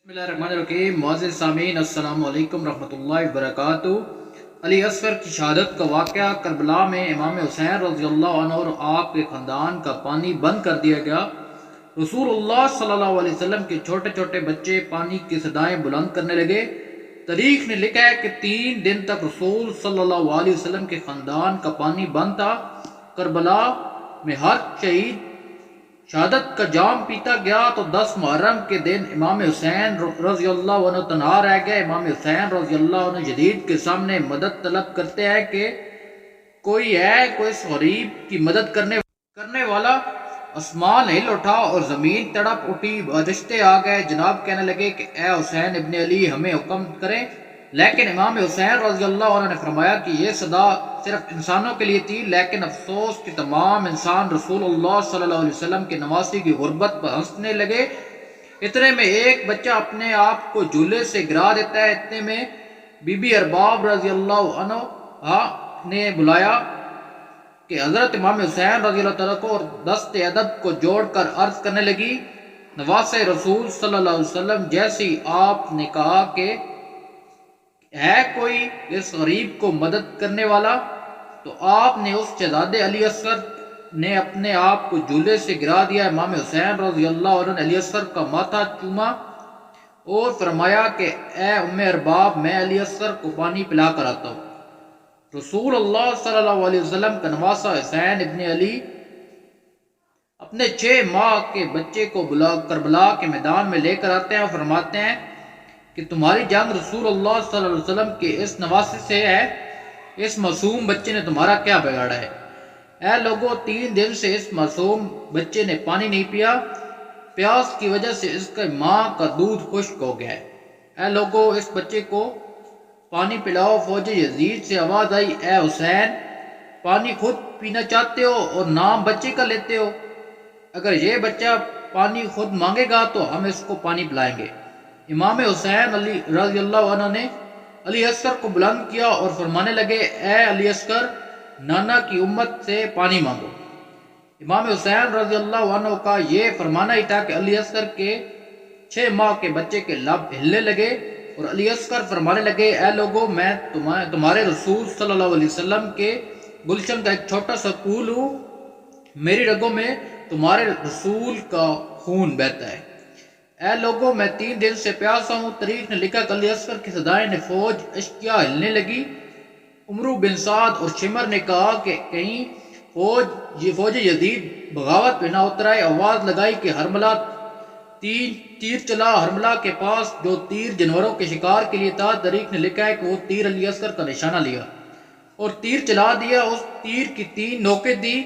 بسم اللہ الرحمن الرحیم۔ معزز سامعین، السلام علیکم رحمۃ اللہ وبرکاتہ۔ علی اصغر کی شہادت کا واقعہ کربلا میں امام حسین رضی اللہ عنہ اور آپ کے خاندان کا پانی بند کر دیا گیا۔ رسول اللہ صلی اللہ علیہ وسلم کے چھوٹے چھوٹے بچے پانی کی صدائیں بلند کرنے لگے۔ تاریخ نے لکھا ہے کہ 3 دن تک رسول صلی اللہ علیہ وسلم کے خاندان کا پانی بند تھا۔ کربلا میں ہر شہید شہادت کا جام پیتا گیا تو 10 محرم کے دن امام حسین رضی اللہ عنہ تنہا رہ گئے۔ امام حسین رضی اللہ عنہ جدید کے سامنے مدد طلب کرتے ہیں کہ کوئی ہے، کوئی اس غریب کی مدد کرنے والا۔ آسمان ہل اٹھا اور زمین تڑپ اٹھی، فرشتے آ گئے، جناب کہنے لگے کہ اے حسین ابن علی ہمیں حکم کریں، لیکن امام حسین رضی اللہ عنہ نے فرمایا کہ یہ صدا صرف انسانوں کے لیے تھی، لیکن افسوس کہ تمام انسان رسول اللہ صلی اللہ علیہ وسلم کے نواسی کی غربت پر ہنسنے لگے۔ اتنے میں ایک بچہ اپنے آپ کو جھولے سے گرا دیتا ہے۔ اتنے میں بی بی ارباب رضی اللہ عنہ نے بلایا کہ حضرت امام حسین رضی اللہ تعالیٰ کو اور دست ادب کو جوڑ کر عرض کرنے لگی، نواسے رسول صلی اللہ علیہ وسلم، جیسی آپ نے کہا کہ ہے کوئی اس غریب کو مدد کرنے والا، تو آپ نے اس شہزادے علی اصغر نے اپنے آپ کو جھولے سے گرا دیا۔ امام حسین رضی اللہ عنہ نے علی اصغر کا ماتھا چوما اور فرمایا کہ اے ام ارباب، میں علی اصغر کو پانی پلا کر آتا ہوں۔ رسول اللہ صلی اللہ علیہ وسلم کا نواسا حسین ابن علی اپنے 6 ماہ کے بچے کو کربلا کے میدان میں لے کر آتے ہیں اور فرماتے ہیں کہ تمہاری جنگ رسول اللہ صلی اللہ علیہ وسلم کے اس نواسے سے ہے، اس معصوم بچے نے تمہارا کیا بگاڑا ہے؟ اے لوگوں، 3 دن سے اس معصوم بچے نے پانی نہیں پیا، پیاس کی وجہ سے اس کا ماں کا دودھ خشک ہو گیا ہے۔ اے لوگوں، اس بچے کو پانی پلاؤ۔ فوج یزید سے آواز آئی، اے حسین، پانی خود پینا چاہتے ہو اور نام بچے کا لیتے ہو؟ اگر یہ بچہ پانی خود مانگے گا تو ہم اس کو پانی پلائیں گے۔ امام حسین رضی اللہ عنہ نے علی اصغر کو بلند کیا اور فرمانے لگے، اے علی اصغر، نانا کی امت سے پانی مانگو۔ امام حسین رضی اللہ عنہ کا یہ فرمانا ہی تھا کہ علی اصغر کے 6 ماہ کے بچے کے لب ہلنے لگے اور علی اصغر فرمانے لگے، اے لوگوں، میں تمہارے رسول صلی اللہ علیہ وسلم کے گلشن کا ایک چھوٹا سا پھول ہوں، میری رگوں میں تمہارے رسول کا خون بہتا ہے۔ اے لوگوں، میں 3 دن سے پیاسا ہوں۔ تاریخ نے لکھا کہ علی اصغر کی صدائیں نے فوج اشکیا ہلنے لگی۔ عمرو بن سعد اور شمر نے کہا کہ کہیں فوج یزید بغاوت پہ نہ اترائے۔ آواز لگائی کہ ہرملہ تیر چلا۔ ہرملہ کے پاس جو تیر جانوروں کے شکار کے لیے تھا، تاریخ نے لکھا ہے کہ وہ تیر علی اصغر کا نشانہ لیا اور تیر چلا دیا۔ اس تیر کی 3 نوکیں دی،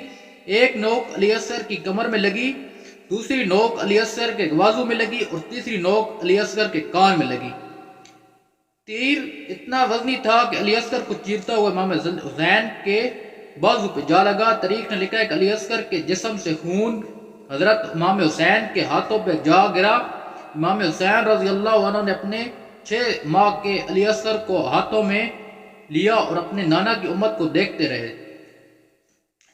ایک نوک علی اصغر کی کمر میں لگی، دوسری نوک علی اصغر کے بازو میں لگی اور تیسری نوک علی اصغر کے کان میں لگی۔ تیر اتنا وزنی تھا کہ علی اصغر کو چیرتا ہوا امام حسین کے بازو پہ جا لگا۔ تاریخ نے لکھا ہے کہ علی اصغر کے جسم سے خون حضرت امام حسین کے ہاتھوں پہ جا گرا۔ امام حسین رضی اللہ عنہ نے اپنے 6 ماہ کے علی اصغر کو ہاتھوں میں لیا اور اپنے نانا کی امت کو دیکھتے رہے،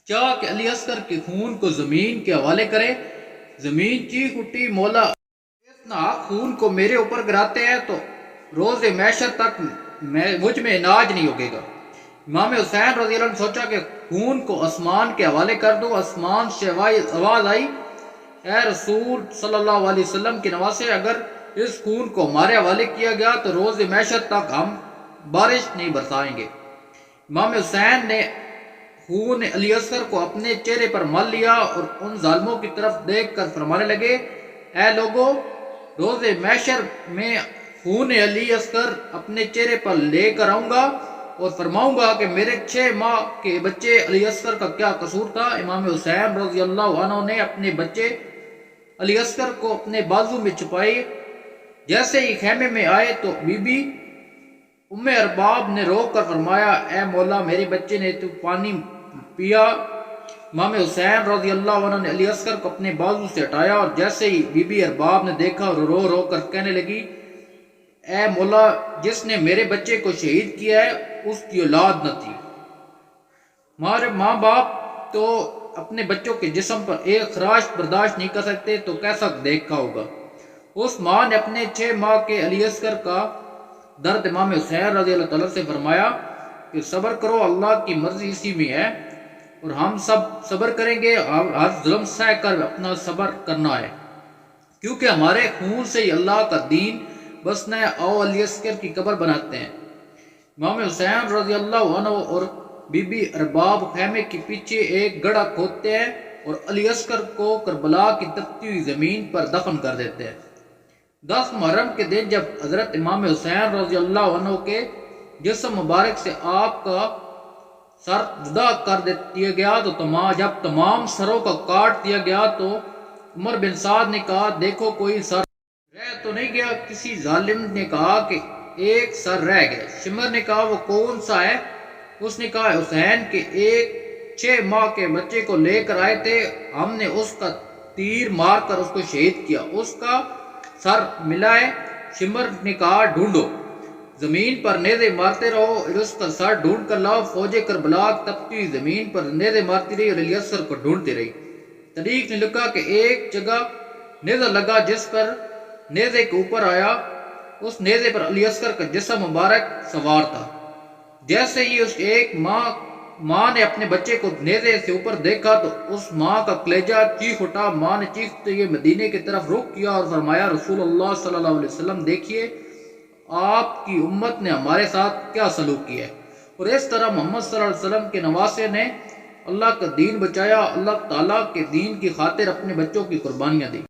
چاہا کہ علی اصغر کے خون کو زمین کے حوالے کرے۔ زمین چیخ اٹھی، مولا اس ناحق خون کو میرے اوپر گراتے ہیں تو روز محشر تک مجھ میں اناج نہیں ہوگے گا۔ امام حسین رضی اللہ عنہ نے سوچا کہ خون کو آسمان کے حوالے کر دو۔ آسمان سے آواز آئی، اے رسول صلی اللہ علیہ وسلم کے نواسے، اگر اس خون کو ہمارے حوالے کیا گیا تو روز محشر تک ہم بارش نہیں برسائیں گے۔ امام حسین نے خون علی اصغر کو اپنے چہرے پر مل لیا اور ان ظالموں کی طرف دیکھ کر فرمانے لگے، اے لوگوں، روز محشر میں خون علی اصغر اپنے چہرے پر لے کر آؤں گا اور فرماؤں گا کہ میرے 6 ماہ کے بچے علی اصغر کا کیا قصور تھا۔ امام حسین رضی اللہ عنہ نے اپنے بچے علی اصغر کو اپنے بازو میں چھپائے۔ جیسے ہی خیمے میں آئے تو بی بی ام ارباب نے روک کر فرمایا، اے مولا، میرے بچے نے تو پانی پیا۔ امام حسین رضی اللہ عنہ نے علی اصغر کو اپنے بازو سے ہٹایا اور جیسے ہی بی بی ارباب نے دیکھا اور رو رو کر کہنے لگی، اے مولا، جس نے میرے بچے کو شہید کیا ہے اس کی اولاد نہ تھی۔ ہمارے ماں باپ تو اپنے بچوں کے جسم پر ایک خراش برداشت نہیں کر سکتے تو کیسا دیکھا ہوگا۔ اس ماں نے اپنے 6 ماہ کے علی اصغر کا درد امام حسین رضی اللہ تعالیٰ سے فرمایا کہ صبر کرو، اللہ کی مرضی اسی میں ہے اور ہم سب صبر کریں گے، ہر ظلم سہ کر اپنا صبر کرنا ہے، کیونکہ ہمارے خون سے ہی اللہ کا دین بسنا ہے۔ او علی اصغر کی قبر بناتے ہیں۔ امام حسین رضی اللہ عنہ اور بی بی ارباب خیمے کے پیچھے ایک گڑھا کھودتے ہیں اور علی اصغر کو کربلا کی تپتی ہوئی زمین پر دفن کر دیتے ہیں۔ 10 محرم کے دن جب حضرت امام حسین رضی اللہ عنہ کے جسم مبارک سے آپ کا سر جدا کر دیا گیا تو جب تمام سروں کا کاٹ دیا گیا تو عمر بن سعد نے کہا دیکھو کوئی سر رہ تو نہیں گیا؟ کسی ظالم نے کہا کہ ایک سر رہ گیا۔ شمر نے کہا وہ کون سا ہے؟ اس نے کہا حسین کے ایک 6 ماہ کے بچے کو لے کر آئے تھے، ہم نے اس کا تیر مار کر اس کو شہید کیا، اس کا سر ملا ہے۔ شمر نے کہا ڈھونڈو، زمین پر نیزے مارتے رہو اور اس کا سر ڈھونڈ کر لاؤ۔ فوج کربلا تپتی ہوئی زمین پر نیزے مارتی رہی اور علی اصغر کو ڈھونڈتی رہی۔ تاریخ نے لکھا کہ ایک جگہ نیزہ لگا جس پر نیزے کے اوپر آیا، اس نیزے پر علی اصغر کا جسم مبارک سوار تھا۔ جیسے ہی اس ایک ماں نے اپنے بچے کو نیزے سے اوپر دیکھا تو اس ماں کا کلیجہ چیخ اٹھا۔ ماں نے چیختے ہوئے مدینے کی طرف رخ کیا اور فرمایا رسول اللہ صلی اللہ علیہ وسلم دیکھیے آپ کی امت نے ہمارے ساتھ کیا سلوک کیا ہے۔ اور اس طرح محمد صلی اللہ علیہ وسلم کے نواسے نے اللہ کا دین بچایا، اللہ تعالیٰ کے دین کی خاطر اپنے بچوں کی قربانیاں دی۔